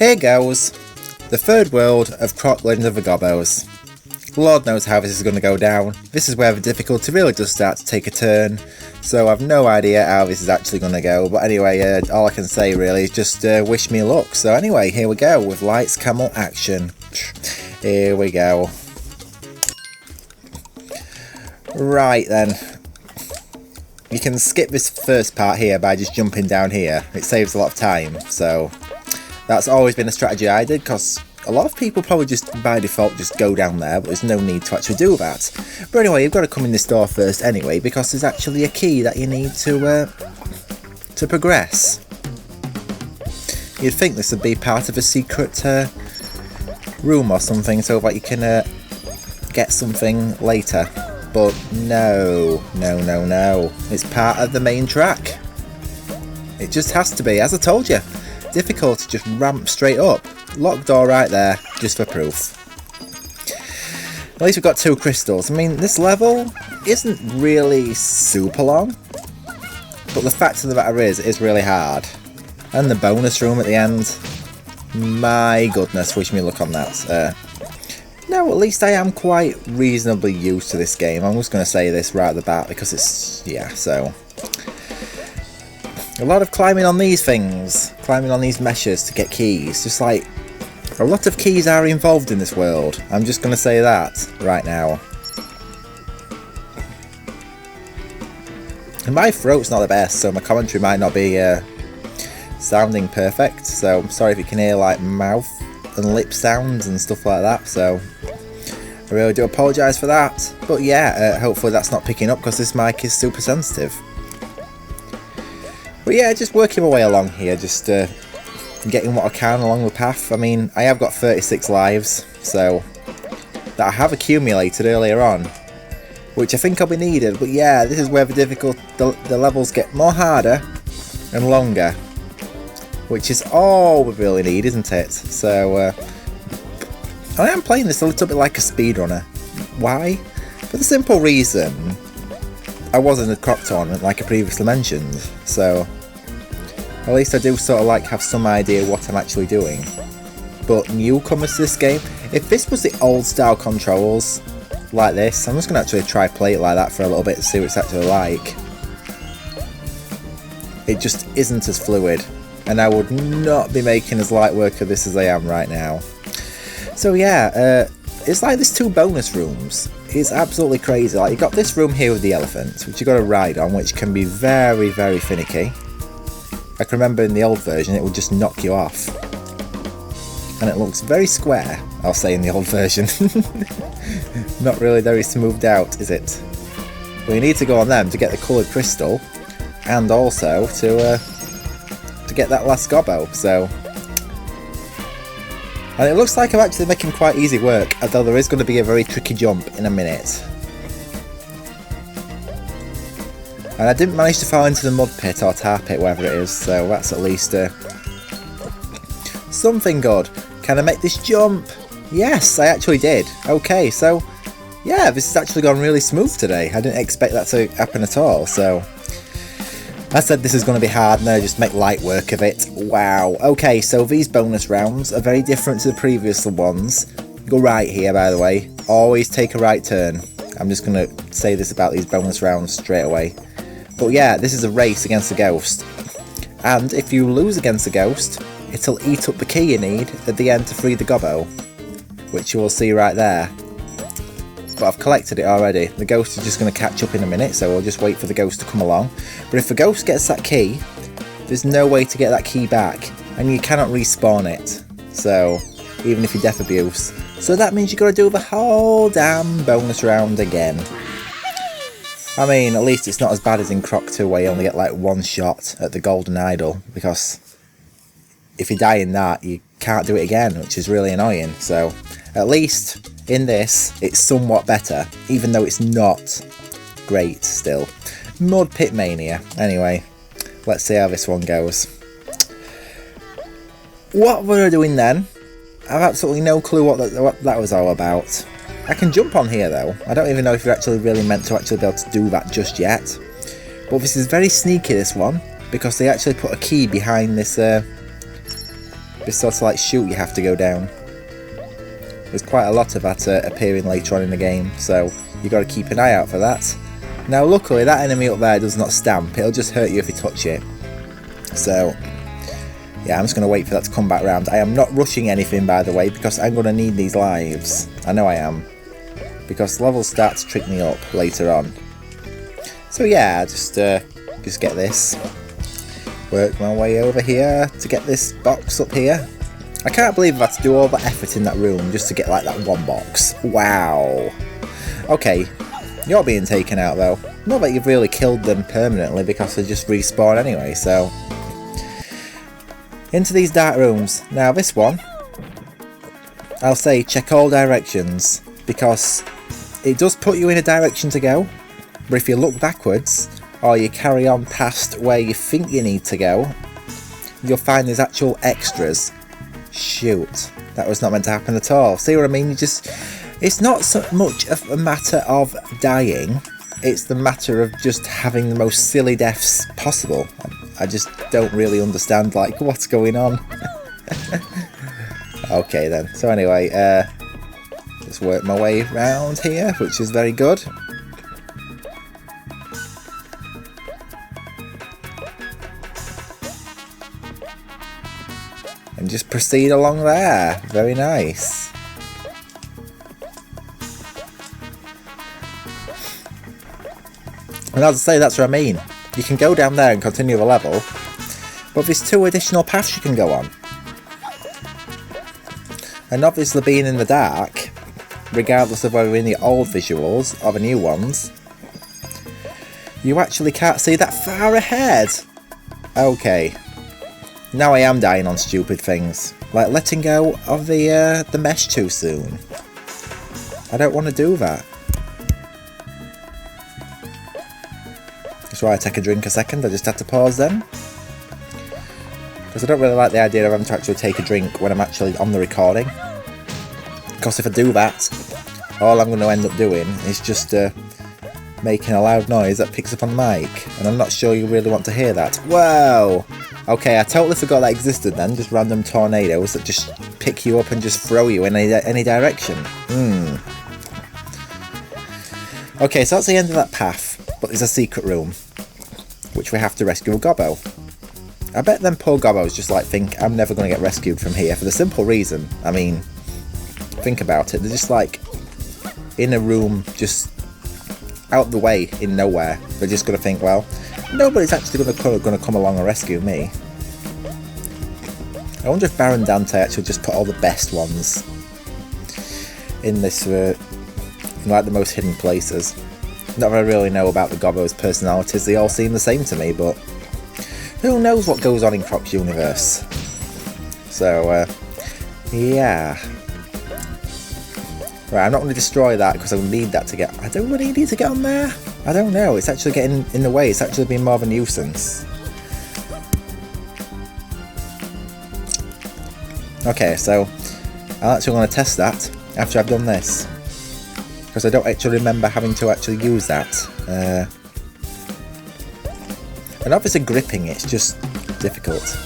Here goes the third world of CROC Legend of the Gobbos. Lord knows how this is going to go down. This is where the difficulty really does start to take a turn, so I've no idea how this is actually going to go. But anyway, all I can say really is just wish me luck. So anyway, here we go with Lights, Camel, Action. Here we go. Right then. You can skip this first part here by just jumping down here. It saves a lot of time, so that's always been a strategy I did, because a lot of people probably just by default just go down there, but there's no need to actually do that. But anyway, you've got to come in this door first anyway, because there's actually a key that you need to progress. You'd think this would be part of a secret room or something, so that you can get something later. But no, it's part of the main track. It just has to be, as I told you. Difficulty just ramp straight up. Locked door right there, just for proof. At least we've got 2 crystals. I mean, this level isn't really super long, but the fact of the matter is, it's really hard. And the bonus room at the end, my goodness, wish me luck on that. No, at least I am quite reasonably used to this game. I'm just going to say this right at the bat, because it's, yeah, so. A lot of climbing on these things, climbing on these meshes to get keys, just like, a lot of keys are involved in this world. I'm just going to say that right now. And my throat's not the best, so my commentary might not be sounding perfect, so I'm sorry if you can hear like mouth and lip sounds and stuff like that, so I really do apologise for that. But yeah, hopefully that's not picking up, because this mic is super sensitive. But yeah, just working my way along here, just getting what I can along the path. I mean, I have got 36 lives, so that I have accumulated earlier on, which I think will be needed. But yeah, this is where the levels get more harder and longer, which is all we really need, isn't it? So I am playing this a little bit like a speedrunner. Why? For the simple reason I was in the CROC tournament, like I previously mentioned, so at least I do sort of like have some idea what I'm actually doing. But newcomers to this game, if this was the old style controls like this, I'm just going to actually try play it like that for a little bit to see what it's actually like. It just isn't as fluid, and I would not be making as light work of this as I am right now. So yeah, it's like there's 2 bonus rooms. It's absolutely crazy. Like, you got this room here with the elephant, which you got to ride on, which can be very, very finicky. I can remember in the old version it would just knock you off. And it looks very square, I'll say, in the old version. Not really very smoothed out, is it? But you need to go on them to get the coloured crystal, and also to get that last gobbo, so. And it looks like I'm actually making quite easy work, although there is going to be a very tricky jump in a minute. And I didn't manage to fall into the mud pit or tar pit, whatever it is, so that's at least something good. Can I make this jump? Yes, I actually did. Okay, so yeah, this has actually gone really smooth today. I didn't expect that to happen at all, so. I said this is going to be hard, and I just make light work of it. Wow. Okay, so these bonus rounds are very different to the previous ones. Go right here, by the way. Always take a right turn. I'm just going to say this about these bonus rounds straight away. But yeah, this is a race against a ghost. And if you lose against a ghost, it'll eat up the key you need at the end to free the gobbo, which you will see right there. But I've collected it already. The ghost is just going to catch up in a minute, so we'll just wait for the ghost to come along. But if the ghost gets that key, there's no way to get that key back, and you cannot respawn it. So, even if you death abuse. So that means you've got to do the whole damn bonus round again. I mean, at least it's not as bad as in CROC 2, where you only get like 1 shot at the golden idol, because if you die in that, you can't do it again, which is really annoying. So, at least in this, it's somewhat better, even though it's not great still. Mud Pit Mania. Anyway, let's see how this one goes. What were I doing then? I've absolutely no clue what that was all about. I can jump on here though. I don't even know if you're actually really meant to actually be able to do that just yet. But this is very sneaky, this one, because they actually put a key behind this This sort of like chute you have to go down. There's quite a lot of that appearing later on in the game, so you got to keep an eye out for that. Now luckily that enemy up there does not stamp, it'll just hurt you if you touch it. So yeah, I'm just going to wait for that to come back round. I am not rushing anything, by the way, because I'm going to need these lives. I know I am. Because levels start to trick me up later on. So yeah, just get this. Work my way over here to get this box up here. I can't believe I've had to do all that effort in that room just to get like that one box. Wow. Okay, you're being taken out though. Not that you've really killed them permanently because they just respawn anyway, so... Into these dark rooms. Now this one, I'll say check all directions, because it does put you in a direction to go, but if you look backwards, or you carry on past where you think you need to go, you'll find there's actual extras. Shoot, that was not meant to happen at all. See what I mean? It's not so much of a matter of dying, it's the matter of just having the most silly deaths possible. I just don't really understand, like, what's going on. Okay then, so anyway, just work my way around here, which is very good. And just proceed along there, very nice. And as I say, that's what I mean. You can go down there and continue the level, but there's 2 additional paths you can go on. And obviously being in the dark, regardless of whether you're in the old visuals or the new ones, you actually can't see that far ahead. Okay, now I am dying on stupid things, like letting go of the mesh too soon. I don't want to do that. That's why I take a drink a second, I just had to pause then. Because I don't really like the idea of having to actually take a drink when I'm actually on the recording. Because if I do that, all I'm going to end up doing is just making a loud noise that picks up on the mic. And I'm not sure you really want to hear that. Whoa! Okay, I totally forgot that existed then, just random tornadoes that just pick you up and just throw you in any direction. Okay, so that's the end of that path, but there's a secret room, which we have to rescue a Gobbo. I bet them poor Gobbos just like think I'm never going to get rescued from here for the simple reason, I mean, think about it, they're just like in a room just out the way in nowhere. They're just going to think, well, nobody's actually going to come along and rescue me. I wonder if Baron Dante actually just put all the best ones in this, in like the most hidden places. Not that I really know about the Gobbos' personalities, they all seem the same to me, but who knows what goes on in CROC's universe. So, yeah. Right, I'm not going to destroy that because I need that to get... I don't really need to get on there. I don't know, it's actually getting in the way, it's actually being more of a nuisance. Okay, so I'm actually going to test that after I've done this. Because I don't actually remember having to actually use that. And obviously gripping it's just difficult.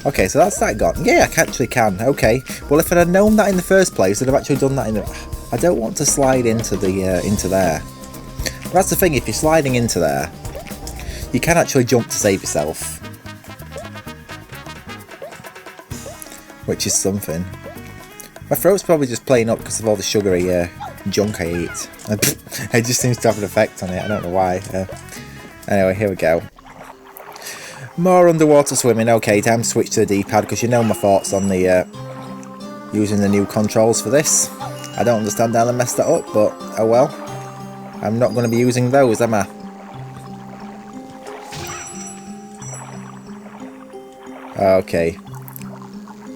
Okay, so that's that gone. Yeah, I actually can. Okay. Well, if I'd have known that in the first place, I'd have actually done that in the... I don't want to slide into the into there. But that's the thing, if you're sliding into there, you can actually jump to save yourself. Which is something. My throat's probably just playing up because of all the sugary junk I eat. It just seems to have an effect on it, I don't know why. Anyway, here we go. More underwater swimming. Okay, time to switch to the D-pad because you know my thoughts on the using the new controls for this. I don't understand how they messed that up, but oh well. I'm not going to be using those, am I? Okay.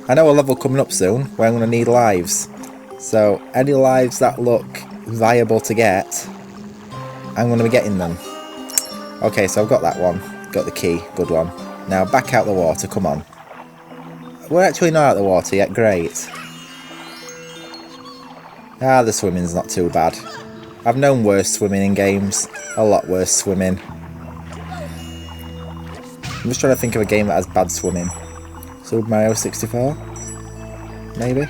I know a level coming up soon where I'm going to need lives. So any lives that look viable to get, I'm going to be getting them. Okay, so I've got that one. Got the key, good one. Now back out the water, come on. We're actually not out the water yet, great. Ah, the swimming's not too bad. I've known worse swimming in games. A lot worse swimming. I'm just trying to think of a game that has bad swimming. Super Mario 64? Maybe?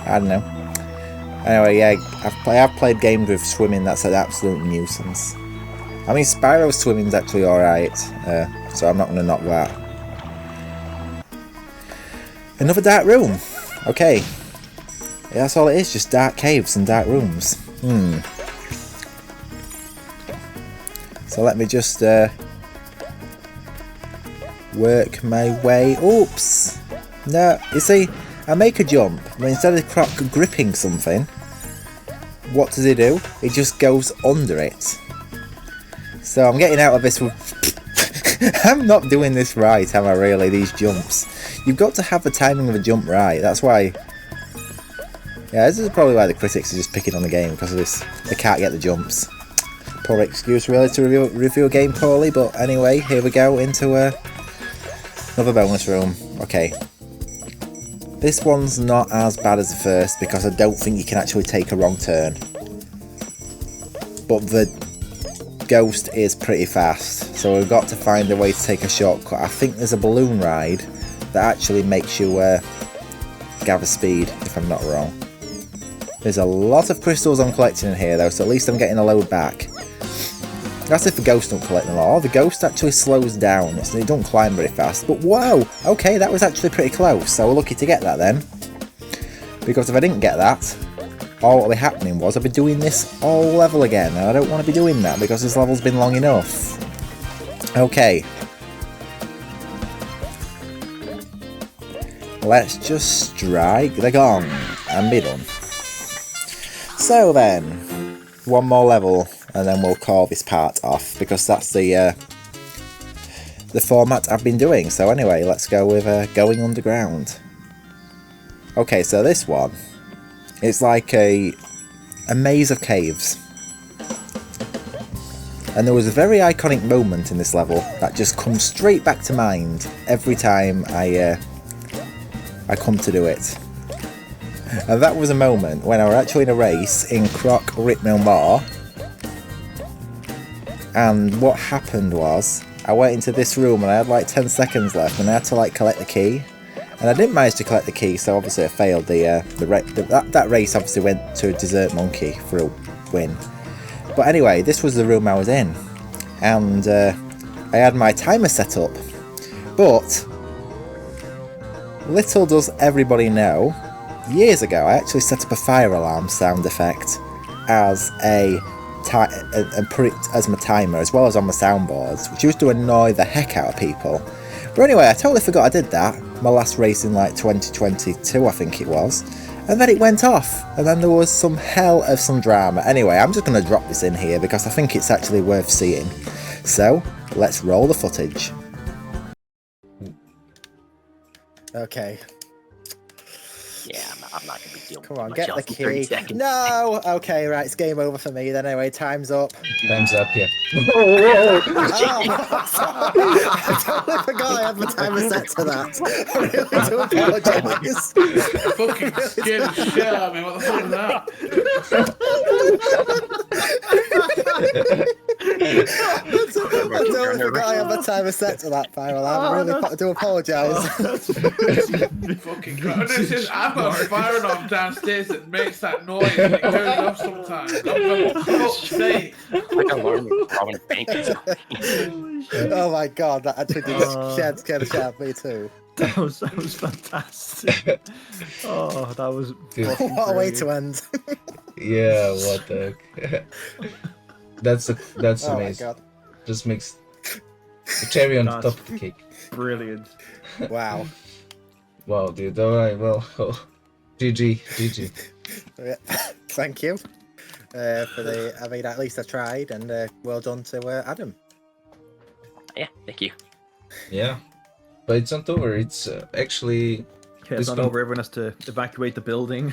I don't know. Anyway, yeah, I've played games with swimming that's an absolute nuisance. I mean, Spyro swimming's actually alright, so I'm not going to knock that. Another dark room. Okay. Yeah, that's all it is, just dark caves and dark rooms. So let me just work my way. Oops! No, you see, I make a jump, but instead of CROC gripping something, what does he do? He just goes under it. So I'm getting out of this with... I'm not doing this right, am I really, these jumps? You've got to have the timing of a jump right, that's why... Yeah, this is probably why the critics are just picking on the game, because of this. They can't get the jumps. Poor excuse really to review a game poorly, but anyway, here we go into another bonus room. Okay. This one's not as bad as the first, because I don't think you can actually take a wrong turn. But the ghost is pretty fast, so we've got to find a way to take a shortcut. I think there's a balloon ride that actually makes you gather speed, if I'm not wrong. There's a lot of crystals I'm collecting in here though, so at least I'm getting a load back. That's if the ghost don't collect them all. The ghost actually slows down, it don't climb very fast. But whoa! Okay, that was actually pretty close, so we're lucky to get that then. Because if I didn't get that, all what would be happening was I'd be doing this all level again, and I don't want to be doing that because this level's been long enough. Okay. Let's just strike the gong and be done. So then, one more level and then we'll call this part off because that's the format I've been doing. So anyway, let's go with Goin Underground. Okay, so this one, it's like a maze of caves. And there was a very iconic moment in this level that just comes straight back to mind every time I come to do it. And that was a moment when I was actually in a race in CROC RIP No More. And what happened was, I went into this room and I had like 10 seconds left and I had to like collect the key. And I didn't manage to collect the key, so obviously I failed. That race obviously went to a Desert Monkey for a win. But anyway, this was the room I was in. And I had my timer set up. But little does everybody know, years ago I actually set up a fire alarm sound effect as and put it as my timer as well as on my soundboards, which used to annoy the heck out of people. But anyway, I totally forgot I did that. My last race in like 2022 I think it was. And then it went off, and then there was some hell of some drama. Anyway, I'm just going to drop this in here because I think it's actually worth seeing. So, let's roll the footage. Okay. Yeah, I'm not going to be dealing Come on, with get the key. No! Okay, right, it's game over for me then anyway, time's up. Time's up, yeah. Oh, I totally forgot I had my timer set to that. I really do apologise. Fucking scared the shit out of me, what the fuck is that? I totally forgot I had my timer set to that fire alarm. I really do apologise. Fucking God. I've got a fire alarm downstairs that makes that noise and it goes off sometimes. I'm for fuck's sake. Like alarm Robin Bankers. Oh my God, that actually did scare the shit out of me too. That was fantastic. Oh, that was what a way to end. Yeah, what the heck. That's oh amazing. My God. Just makes the cherry on top of the cake. Brilliant. Wow. Wow, dude. Alright, well, GG. Yeah, thank you for the. I mean, at least I tried, and well done to Adam. Yeah, thank you. Yeah, but it's not over. It's actually. Okay, it's not over. Everyone has to evacuate the building.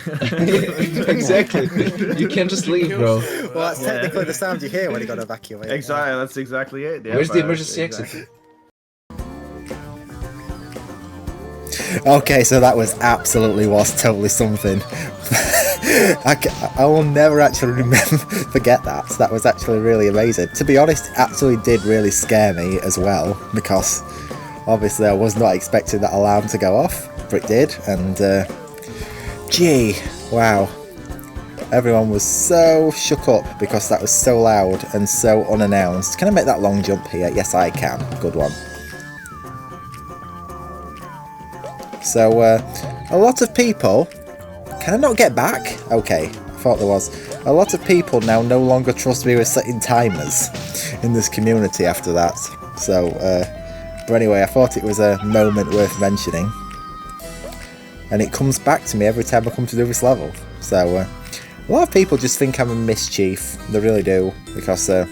Exactly. You can't just leave, bro. Well, that's technically the sound you hear when you got to evacuate. Exactly. That's exactly it. Yeah, where's the emergency exit? Okay, so that was totally something. I will never actually forget that. That was actually really amazing. To be honest, it actually did really scare me as well, because obviously I was not expecting that alarm to go off, but it did, and gee, wow. Everyone was so shook up because that was so loud and so unannounced. Can I make that long jump here? Yes, I can. Good one. So, a lot of people... Can I not get back? Okay, I thought there was. A lot of people now no longer trust me with setting timers in this community after that. So, but anyway, I thought it was a moment worth mentioning. And it comes back to me every time I come to do this level. So, a lot of people just think I'm a mischief. They really do. Because I'm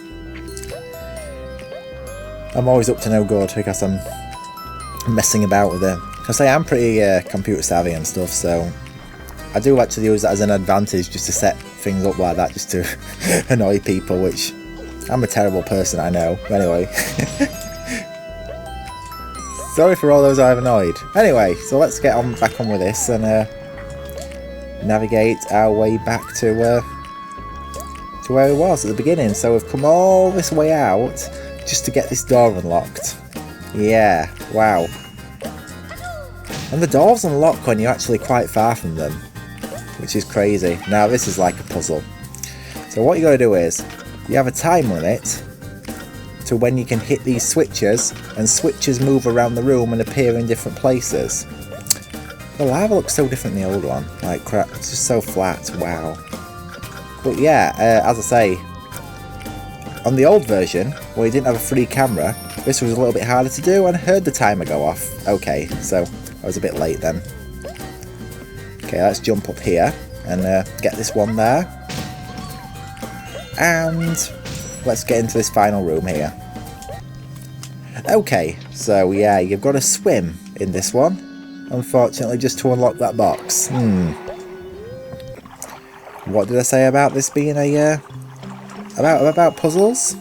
always up to no good. Because I'm messing about with it. Because I am pretty computer savvy and stuff. So I do actually use that as an advantage. Just to set things up like that. Just to annoy people. Which I'm a terrible person, I know. But anyway. Sorry for all those I've annoyed. Anyway, so let's get on back on with this. And navigate our way back to where it was at the beginning. So we've come all this way out just to get this door unlocked. Yeah, wow. And the doors unlock when you're actually quite far from them, which is crazy. Now this is like a puzzle. So what you got to do is, you have a time limit to when you can hit these switches, and switches move around the room and appear in different places. The lava looks so different than the old one. Like crap, it's just so flat. Wow. But yeah, as I say, on the old version, where you didn't have a free camera, this was a little bit harder to do, and I heard the timer go off. Okay, so I was a bit late then. Okay, let's jump up here and get this one there. And let's get into this final room here. Okay, so yeah, you've got to swim in this one. Unfortunately, just to unlock that box. What did I say about this being a about puzzles?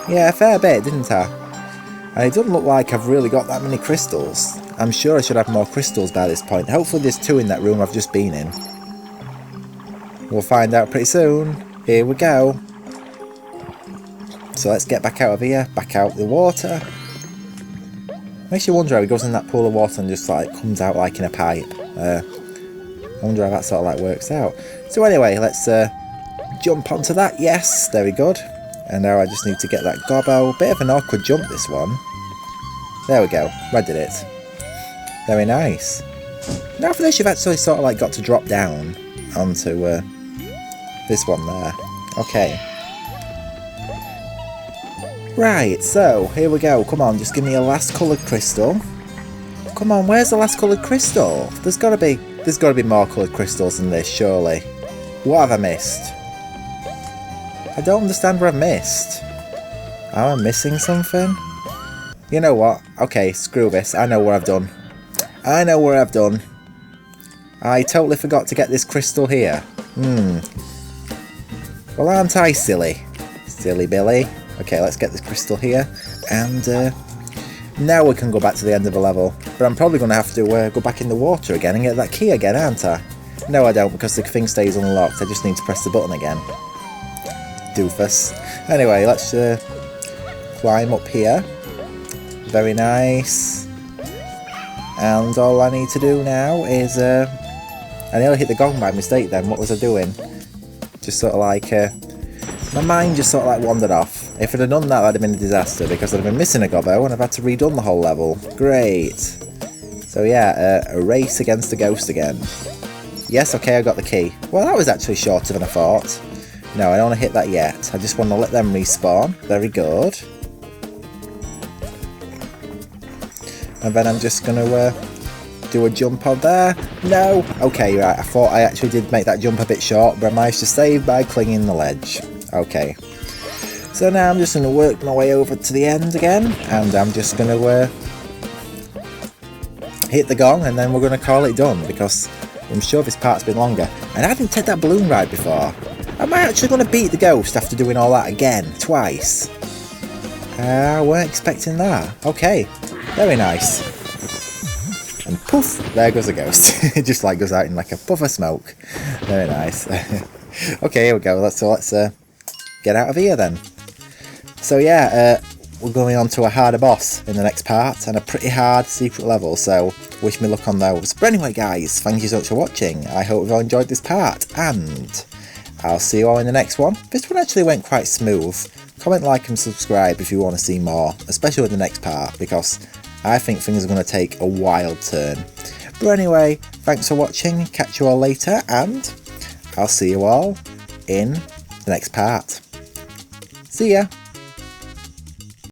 Yeah, a fair bit, didn't I? And it doesn't look like I've really got that many crystals. I'm sure I should have more crystals by this point. Hopefully there's 2 in that room I've just been in. We'll find out pretty soon. Here we go. So let's get back out of here, back out the water. Makes you wonder how he goes in that pool of water and just like comes out like in a pipe. I wonder how that sort of like works out. So anyway, let's jump onto that. Yes, very good. And now I just need to get that gobbo. Bit of an awkward jump, this one. There we go. I did it. Very nice. Now for this, you've actually sort of like got to drop down onto this one there. Okay. Right, so here we go. Come on, just give me a last coloured crystal. Come on, where's the last coloured crystal? There's got to be more coloured crystals than this, surely. What have I missed? I don't understand what I've missed. Am I missing something? You know what? Okay, screw this. I know what I've done. I know what I've done. I totally forgot to get this crystal here. Well, aren't I silly? Silly Billy. Okay, let's get this crystal here. And now we can go back to the end of the level. But I'm probably going to have to go back in the water again and get that key again, aren't I? No, I don't, because the thing stays unlocked. I just need to press the button again. Doofus. Anyway, let's climb up here. Very nice. And all I need to do now is... I nearly hit the gong by mistake then. What was I doing? Just sort of like... my mind just sort of like wandered off. If I'd have done that, that'd have been a disaster, because I'd have been missing a gobbo and I've had to redone the whole level. Great. So yeah, a race against the ghost again. Yes, okay, I got the key. Well, that was actually shorter than I thought. No, I don't want to hit that yet. I just want to let them respawn. Very good. And then I'm just going to do a jump on there. No! Okay, right, I thought I actually did make that jump a bit short, but I managed to save by clinging the ledge. Okay. So now I'm just going to work my way over to the end again, and I'm just going to hit the gong, and then we're going to call it done, because I'm sure this part's been longer. And I didn't take that balloon ride before. Am I actually going to beat the ghost after doing all that again, twice? I weren't expecting that. Okay, very nice. and poof, there goes a ghost. It just like goes out in like a puff of smoke. Very nice. Okay, here we go. Let's get out of here then. So yeah, we're going on to a harder boss in the next part, and a pretty hard secret level, so wish me luck on those. But anyway guys, thank you so much for watching. I hope you've all enjoyed this part, and I'll see you all in the next one. This one actually went quite smooth. Comment, like and subscribe if you want to see more, especially with the next part, because I think things are going to take a wild turn. But anyway, thanks for watching, catch you all later, and I'll see you all in the next part. See ya!